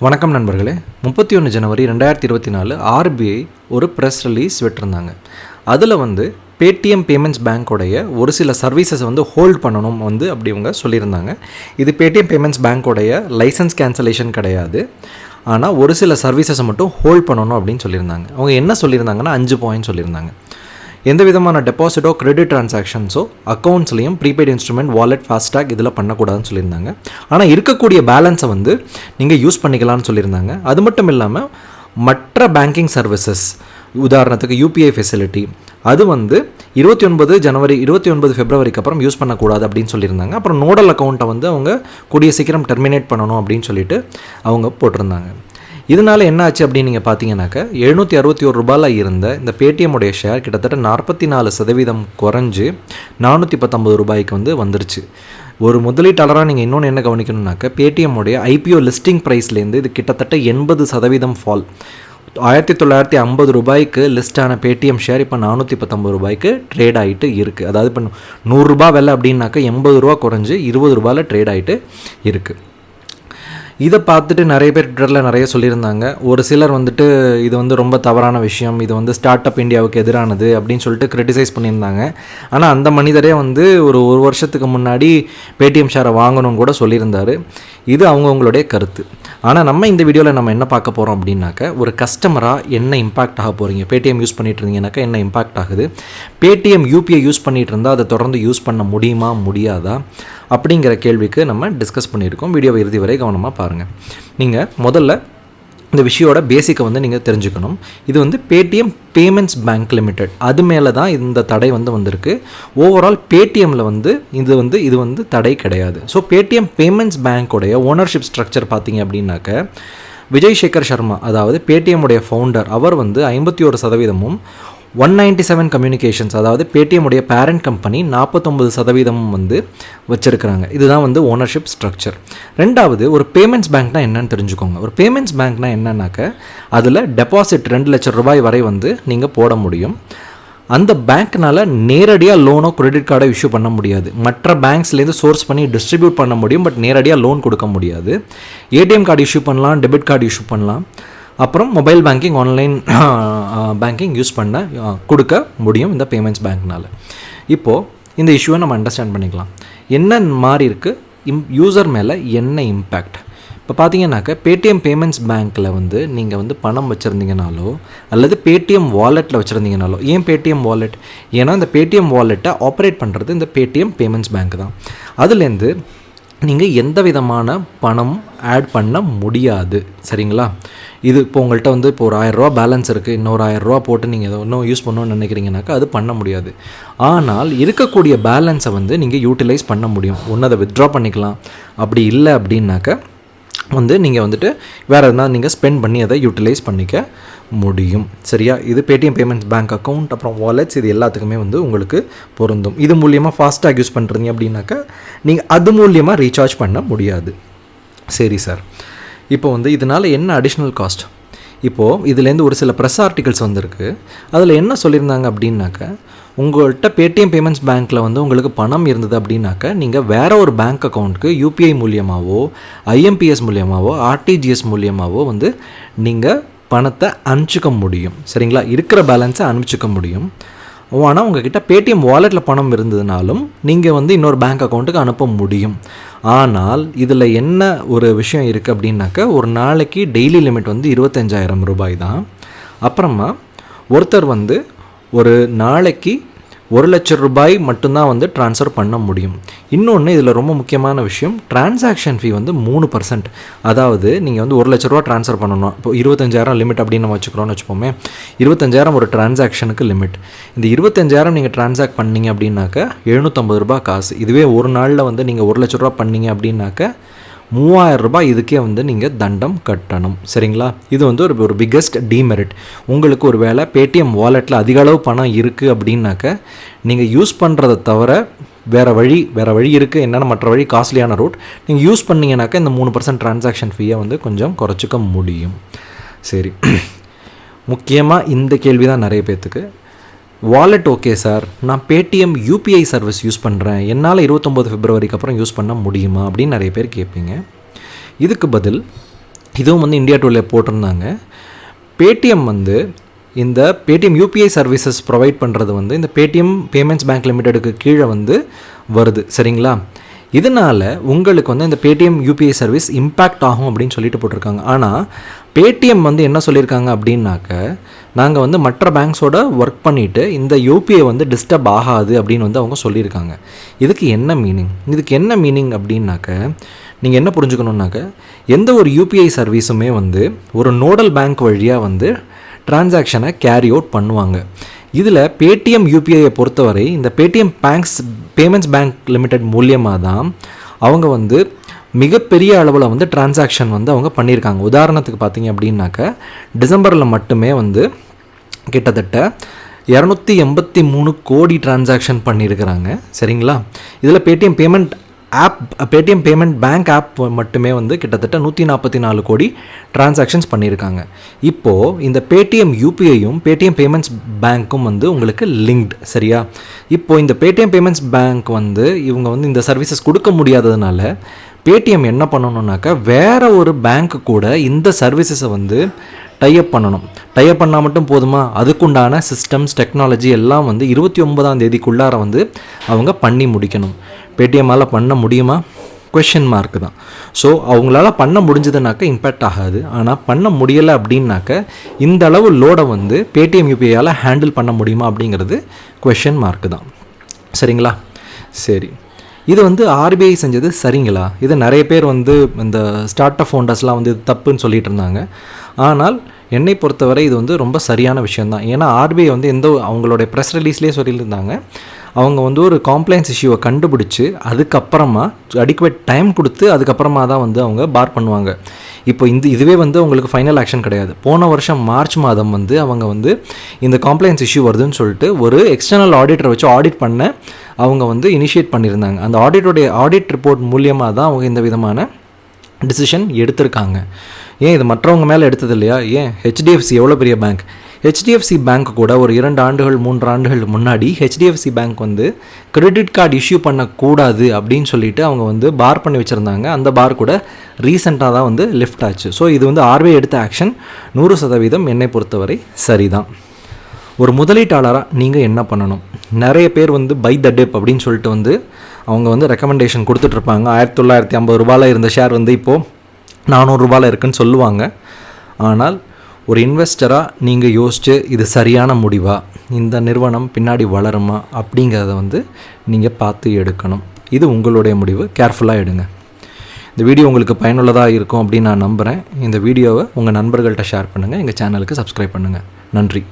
வணக்கம் நண்பர்களே. 31 ஜனவரி 2024 ஆர்பிஐ ஒரு ப்ரெஸ் ரிலீஸ் விட்டிருந்தாங்க. அதில் பேடிஎம் பேமெண்ட்ஸ் பேங்க்கோடைய ஒரு சில சர்வீசஸ் ஹோல்ட் பண்ணணும் அப்படி இவங்க சொல்லியிருந்தாங்க. இது பேடிஎம் பேமெண்ட்ஸ் பேங்க்கோடைய லைசன்ஸ் கேன்சலேஷன் கிடையாது, ஆனால் ஒரு சில சர்வீசஸை மட்டும் ஹோல்ட் பண்ணணும் அப்படின்னு சொல்லியிருந்தாங்க. அவங்க என்ன சொல்லியிருந்தாங்கன்னா 5 பாயிண்ட் சொல்லியிருந்தாங்க. எந்த விதமான டெபாசிட்டோ கிரெடிட் ட்ரான்சாக்ஷன்ஸோ அக்கௌண்ட்ஸ்லையும் ப்ரீபெய்ட் இன்ஸ்ட்ருமெண்ட் வாலெட் ஃபாஸ்டாக் இதில் பண்ணக்கூடாதுன்னு சொல்லியிருந்தாங்க. ஆனால் இருக்கக்கூடிய பேலன்ஸை நீங்கள் யூஸ் பண்ணிக்கலாம்னு சொல்லியிருந்தாங்க. அது மட்டும் இல்லாமல் மற்ற பேங்கிங் சர்வீசஸ், உதாரணத்துக்கு யூபிஐ ஃபெசிலிட்டி, அது 29 ஃபெப்ரவரிக்கு அப்புறம் யூஸ் பண்ணக்கூடாது அப்படின்னு சொல்லியிருந்தாங்க. அப்புறம் நோடல் அக்கௌண்ட்டை அவங்க கூடிய சீக்கிரம் டெர்மினேட் பண்ணணும் அப்படின்னு சொல்லிட்டு அவங்க போட்டிருந்தாங்க. இதனால் என்ன ஆச்சு அப்படின்னு நீங்கள் பார்த்தீங்கன்னாக்கா 761 ரூபாயில் இருந்த இந்த பேடிஎம்முடைய ஷேர் கிட்டத்தட்ட 44% குறைஞ்சு 419 ரூபாய்க்கு வந்துருச்சு. ஒரு முதலீட்டாளராக நீங்கள் இன்னொன்று என்ன கவனிக்கணும்னாக்கா, பேடிஎம்முடைய ஐபிஓ லிஸ்டிங் ப்ரைஸ்லேருந்து இது கிட்டத்தட்ட 80% ஃபால். 1950 ரூபாய்க்கு லிஸ்டான பேடிஎம் ஷேர் இப்போ 419 ரூபாய்க்கு ட்ரேட் ஆகிட்டு இருக்குது. அதாவது இப்போ 100 ரூபா விலை அப்படின்னாக்கா 80 ரூபா குறைஞ்சி 20 ரூபாயில் ட்ரேட் ஆகிட்டு இருக்குது. இதை பார்த்துட்டு நிறைய பேர் ட்விட்டரில் நிறைய சொல்லியிருந்தாங்க. ஒரு சிலர் இது ரொம்ப தவறான விஷயம், இது ஸ்டார்ட் அப் இந்தியாவுக்கு எதிரானது அப்படின்னு சொல்லிட்டு கிரிட்டிசைஸ் பண்ணியிருந்தாங்க. ஆனால் அந்த மனிதரே ஒரு வருஷத்துக்கு முன்னாடி பேடிஎம் ஷேரை வாங்கணும்னு கூட சொல்லியிருந்தார். இது அவங்கவுங்களுடைய கருத்து. ஆனால் நம்ம இந்த வீடியோவில் நம்ம என்ன பார்க்க போகிறோம் அப்படின்னாக்கா, ஒரு கஸ்டமராக என்ன இம்பாக்ட் ஆக போகிறீங்க, பேடிஎம் யூஸ் பண்ணிகிட்டு இருந்தீங்கன்னாக்கா என்ன இம்பாக்ட் ஆகுது, பேடிஎம் யூபிஐ யூஸ் பண்ணிகிட்டு இருந்தால் அதை தொடர்ந்து யூஸ் பண்ண முடியுமா முடியாதா அப்படிங்கிற கேள்விக்கு நம்ம டிஸ்கஸ் பண்ணியிருக்கோம். வீடியோவை இறுதி வரை கவனமாக பாருங்கள். நீங்கள் முதல்ல இந்த விஷயோட பேசிக்கை நீங்கள் தெரிஞ்சுக்கணும். இது பேடிஎம் பேமெண்ட்ஸ் பேங்க் லிமிடெட், அது மேலே தான் இந்த தடை வந்திருக்கு. ஓவரால் பேடிஎம்மில் இது தடை கிடையாது. ஸோ பேடிஎம் பேமெண்ட்ஸ் பேங்க்கோடைய ஓனர்ஷிப் ஸ்ட்ரக்சர் பார்த்தீங்க அப்படின்னாக்க, விஜய் சேகர் சர்மா, அதாவது பேடிஎம்முடைய ஃபவுண்டர், அவர் 51%, 197 கம்யூனிகேஷன்ஸ், அதாவது பேடிஎம்முடைய பேரண்ட் கம்பெனி 49% வச்சுருக்கிறாங்க. இதுதான் ஓனர்ஷிப் ஸ்ட்ரக்சர். ரெண்டாவது, ஒரு பேமெண்ட்ஸ் பேங்க்னா என்னன்னு தெரிஞ்சுக்கோங்க. ஒரு பேமெண்ட்ஸ் பேங்க்னா என்னன்னாக்க, அதில் டெபாசிட் 2 லட்சம் ரூபாய் வரை நீங்கள் போட முடியும். அந்த பேங்க்னால் நேரடியாக லோனோ கிரெடிட் கார்டோ இஷ்யூ பண்ண முடியாது. மற்ற பேங்க்ஸ்லேருந்து சோர்ஸ் பண்ணி டிஸ்ட்ரிபியூட் பண்ண முடியும், பட் நேரடியாக லோன் கொடுக்க முடியாது. ஏடிஎம் கார்டு இஷ்யூ பண்ணலாம், டெபிட் கார்டு இஷ்யூ பண்ணலாம், அப்புறம் mobile banking, online banking use பண்ண கொடுக்க முடியும் இந்த பேமெண்ட்ஸ் பேங்க்னால். இப்போது இந்த இஷ்யூவை நம்ம அண்டர்ஸ்டாண்ட் பண்ணிக்கலாம். என்ன மாறி இருக்குது, யூசர் மேலே என்ன இம்பேக்ட். இப்போ பார்த்தீங்கன்னாக்கா, பேடிஎம் பேமெண்ட்ஸ் பேங்க்கில் நீங்கள் பணம் வச்சுருந்தீங்கனாலோ அல்லது பேடிஎம் வாலெட்டில் வச்சுருந்தீங்கனாலோ, ஏன் பேடிஎம் வாலெட், ஏன்னா இந்த பேடிஎம் வாலெட்டை ஆப்ரேட் பண்ணுறது இந்த பேடிஎம் பேமெண்ட்ஸ் பேங்க் தான். அதுலேருந்து நீங்கள் எந்த விதமான பணம் ஆட் பண்ண முடியாது, சரிங்களா? இது இப்போ உங்கள்கிட்ட இப்போ ஒரு 1000 ரூபா பேலன்ஸ் இருக்குது, இன்னொரு 1000 ரூபா போட்டு நீங்கள் இன்னும் யூஸ் பண்ணணும்னு நினைக்கிறீங்கனாக்கா அது பண்ண முடியாது. ஆனால் இருக்கக்கூடிய பேலன்ஸை நீங்கள் யூட்டிலைஸ் பண்ண முடியும். ஒன்று அதை வித்ட்ரா பண்ணிக்கலாம், அப்படி இல்லை அப்படின்னாக்கா நீங்கள் வேறு எதுனா நீங்கள் ஸ்பெண்ட் பண்ணி அதை யூட்டிலைஸ் பண்ணிக்க முடியும், சரியா? இது பேடிஎம் பேமெண்ட்ஸ் பேங்க் அக்கௌண்ட், அப்புறம் வாலெட்ஸ், இது எல்லாத்துக்குமே உங்களுக்கு பொருந்தும். இது மூலியமாக ஃபாஸ்டாக் யூஸ் பண்ணுறீங்க அப்படின்னாக்கா நீங்கள் அது மூலியமாக ரீசார்ஜ் பண்ண முடியாது. சரி சார், இப்போ இதனால் என்ன அடிஷ்னல் காஸ்ட்? இப்போது இதுலேருந்து ஒரு சில ப்ரெஸ் ஆர்டிகல்ஸ் வந்திருக்கு. அதில் என்ன சொல்லியிருந்தாங்க அப்படின்னாக்கா, உங்கள்கிட்ட பேடிஎம் பேமெண்ட்ஸ் பேங்க்கில் உங்களுக்கு பணம் இருந்தது அப்படின்னாக்கா, நீங்கள் வேறு ஒரு பேங்க் அக்கௌண்ட்டுக்கு யூபிஐ மூலியமாகவோ ஐஎம்பிஎஸ் மூலியமாகவோ ஆர்டிஜிஎஸ் மூலியமாகவோ நீங்கள் பணத்தை அனுப்பிச்சிக்க முடியும், சரிங்களா? இருக்கிற பேலன்ஸை அனுப்பிச்சிக்க முடியும். ஆனால் உங்கள்கிட்ட பேடிஎம் வாலெட்டில் பணம் இருந்ததுனாலும் நீங்கள் இன்னொரு பேங்க் அக்கௌண்ட்டுக்கு அனுப்ப முடியும். ஆனால் இதில் என்ன ஒரு விஷயம் இருக்குது அப்படின்னாக்கா, ஒரு நாளைக்கு டெய்லி லிமிட் 25,000 ரூபாய் தான். அப்புறமா ஒருத்தர் ஒரு நாளைக்கு 1 லட்சம் ரூபாய் மட்டும்தான் ட்ரான்ஸ்ஃபர் பண்ண முடியும். இன்னொன்று இதில் ரொம்ப முக்கியமான விஷயம், டிரான்சாக்ஷன் ஃபீ 3%. அதாவது நீங்கள் 1 லட்ச ரூபா ட்ரான்ஸ்ஃபர் பண்ணணும். இப்போ 25,000 லிமிட் அப்படின்னு நம்ம வச்சுக்கிறோன்னு வச்சுப்போமே, 25,000 ஒரு டிரான்சாக்ஷனுக்கு லிமிட். இந்த 25,000 நீங்கள் ட்ரான்சாக்ட் பண்ணீங்க அப்படின்னாக்கா 750 ரூபா காசு. இதுவே ஒரு நாளில் நீங்கள் 1 லட்ச ரூபா பண்ணீங்க அப்படின்னாக்கா 3000 ரூபாய் இதுக்கே நீங்கள் தண்டம் கட்டணும், சரிங்களா? இது ஒரு பிக்கஸ்ட் டிமெரிட். உங்களுக்கு ஒரு வேளை பேடிஎம் வாலெட்டில் அதிக அளவு பணம் இருக்குது அப்படின்னாக்கா, நீங்கள் யூஸ் பண்ணுறதை தவிர வேறு வழி இருக்குது. என்னென்ன மற்ற வழி காஸ்ட்லியான ரூட் நீங்கள் யூஸ் பண்ணிங்கனாக்கா இந்த 3% ட்ரான்சாக்ஷன் ஃபீயை கொஞ்சம் குறைச்சிக்க முடியும். சரி, முக்கியமாக இந்த கேள்வி தான் நிறைய பேர்த்துக்கு. வாலெட் ஓகே சார், நான் பேடிஎம் யூபிஐ சர்வீஸ் யூஸ் பண்ணுறேன், என்னால் 29 ஃபெப்ரவரிக்கு அப்புறம் யூஸ் பண்ண முடியுமா அப்படின்னு நிறைய பேர் கேட்பீங்க. இதுக்கு பதில், இதுவும் வந்து இந்தியா டுடே போட்டிருந்தாங்க. பேடிஎம் வந்து இந்த பேடிஎம் யூபிஐ சர்வீசஸ் ப்ரொவைட் பண்ணுறது வந்து இந்த பேடிஎம் பேமெண்ட்ஸ் பேங்க் லிமிடெடுக்கு கீழே வந்து வருது. சரிங்களா? இதனால் உங்களுக்கு வந்து இந்த பேடிஎம் யூபிஐ சர்வீஸ் இம்பேக்ட் ஆகும் அப்படின்னு சொல்லிட்டு போட்டிருக்காங்க. ஆனால் பேடிஎம் வந்து என்ன சொல்லியிருக்காங்க அப்படின்னாக்க, நாங்கள் வந்து மற்ற பேங்க்ஸோட ஒர்க் பண்ணிவிட்டு இந்த யூபிஐ வந்து டிஸ்டர்ப் ஆகாது அப்படின்னு வந்து அவங்க சொல்லியிருக்காங்க. இதுக்கு என்ன மீனிங் அப்படின்னாக்க, நீங்கள் என்ன புரிஞ்சுக்கணுன்னாக்க, எந்த ஒரு யூபிஐ சர்வீஸுமே வந்து ஒரு நோடல் பேங்க் வழியாக வந்து டிரான்சாக்ஷனை கேரி அவுட் பண்ணுவாங்க. இதில் பேடிஎம் யூபிஐயை பொறுத்தவரை இந்த பேடிஎம் பேமெண்ட்ஸ் பேங்க் லிமிடெட் மூலியமாக தான் அவங்க வந்து மிகப்பெரிய அளவில் வந்து டிரான்சாக்ஷன் வந்து அவங்க பண்ணியிருக்காங்க. உதாரணத்துக்கு பார்த்தீங்க அப்படின்னாக்க, டிசம்பரில் மட்டுமே வந்து கிட்டத்தட்ட 283 கோடி டிரான்சாக்ஷன் பண்ணியிருக்கிறாங்க. சரிங்களா? இதில் பேடிஎம் பேமெண்ட் பேங்க் ஆப் மட்டுமே வந்து கிட்டத்தட்ட 144 கோடி டிரான்சாக்ஷன்ஸ் பண்ணியிருக்காங்க. இப்போது இந்த பேடிஎம் யூபிஐயும் பேடிஎம் பேமெண்ட்ஸ் பேங்க்கும் வந்து உங்களுக்கு லிங்க்டு. சரியா? இப்போது இந்த பேடிஎம் பேமெண்ட்ஸ் பேங்க் வந்து இவங்க வந்து இந்த சர்வீசஸ் கொடுக்க முடியாததுனால பேடிஎம் என்ன பண்ணணுன்னாக்கா, வேறு ஒரு பேங்க் கூட இந்த சர்வீசஸை வந்து டைப் பண்ணணும். டைப் பண்ணால் மட்டும் போதுமா? அதுக்குண்டான சிஸ்டம்ஸ் டெக்னாலஜி எல்லாம் வந்து 29ஆம் தேதிக்குள்ளார வந்து அவங்க பண்ணி முடிக்கணும். பேடிஎம்மால் பண்ண முடியுமா? கொஷின் மார்க் தான். ஸோ அவங்களால பண்ண முடிஞ்சதுனாக்க இம்பேக்ட் ஆகாது. ஆனால் பண்ண முடியலை அப்படின்னாக்க இந்த அளவு லோடை வந்து பேடிஎம் யூபிஐயால் ஹேண்டில் பண்ண முடியுமா அப்படிங்கிறது கொஷின் மார்க் தான். சரிங்களா? சரி, இது வந்து ஆர்பிஐ செஞ்சது சரிங்களா? இது நிறைய பேர் வந்து இந்த ஸ்டார்ட் அப் ஃபவுண்டர்ஸ்லாம் வந்து தப்புன்னு சொல்லிட்டு இருந்தாங்க. ஆனால் என்னை பொறுத்தவரை இது வந்து ரொம்ப சரியான விஷயந்தான். ஏன்னா ஆர்பிஐ வந்து அவங்களுடைய ப்ரெஸ் ரிலீஸ்லேயே சொல்லியிருந்தாங்க, அவங்க வந்து ஒரு காம்ப்ளைன்ஸ் இஷ்யூவை கண்டுபிடிச்சி அதுக்கப்புறமா அடிக்குவேட் டைம் கொடுத்து அதுக்கப்புறமா தான் வந்து அவங்க பார் பண்ணுவாங்க. இப்போ இதுவே வந்து உங்களுக்கு ஃபைனல் ஆக்ஷன் கிடையாது. போன வருஷம் மார்ச் மாதம் வந்து அவங்க வந்து இந்த காம்ப்ளைன்ஸ் இஷ்யூ வருதுன்னு சொல்லிட்டு ஒரு எக்ஸ்டர்னல் ஆடிட்டரை வச்சு ஆடிட் பண்ண அவங்க வந்து இனிஷியேட் பண்ணியிருந்தாங்க. அந்த ஆடிட் ரிப்போர்ட் மூலியமாக தான் அவங்க இந்த விதமான டிசிஷன் எடுத்திருக்காங்க. ஏன் இது மற்றவங்க மேலே எடுத்தது இல்லையா? ஏன் ஹெச்டிஎஃப்சி எவ்வளோ பெரிய பேங்க், ஹெச்டிஎஃப்சி பேங்க் கூட ஒரு 2 ஆண்டுகள் 3 ஆண்டுகள் முன்னாடி ஹெச்டிஎஃப்சி பேங்க் வந்து கிரெடிட் கார்டு இஷ்யூ பண்ணக்கூடாது அப்படின்னு சொல்லிட்டு அவங்க வந்து பார் பண்ணி வச்சுருந்தாங்க. அந்த பார் கூட ரீசெண்டாக தான் வந்து லிஃப்ட் ஆச்சு. ஸோ இது வந்து ஆர்பிஐ எடுத்த ஆக்ஷன் 100% என்னை பொறுத்தவரை சரிதான். ஒரு முதலீட்டாளராக நீங்கள் என்ன பண்ணணும்? நிறைய பேர் வந்து பை த டிப் அப்படின்னு சொல்லிட்டு வந்து அவங்க வந்து ரெக்கமெண்டேஷன் கொடுத்துட்ருப்பாங்க. 1950 ரூபாயில் இருந்த ஷேர் வந்து இப்போது 400 ரூபாயில் இருக்குன்னு சொல்லுவாங்க. ஆனால் ஒரு இன்வெஸ்டராக நீங்கள் யோசித்து இது சரியான முடிவா, இந்த நிறுவனம் பின்னாடி வளருமா அப்படிங்கிறத வந்து நீங்கள் பார்த்து எடுக்கணும். இது உங்களுடைய முடிவு, கேர்ஃபுல்லாக எடுங்க. இந்த வீடியோ உங்களுக்கு பயனுள்ளதாக இருக்கும் அப்படின்னு நான் நம்புகிறேன். இந்த வீடியோவை உங்கள் நண்பர்கள்ட்ட ஷேர் பண்ணுங்கள். எங்கள் சேனலுக்கு சப்ஸ்கிரைப் பண்ணுங்கள். நன்றி.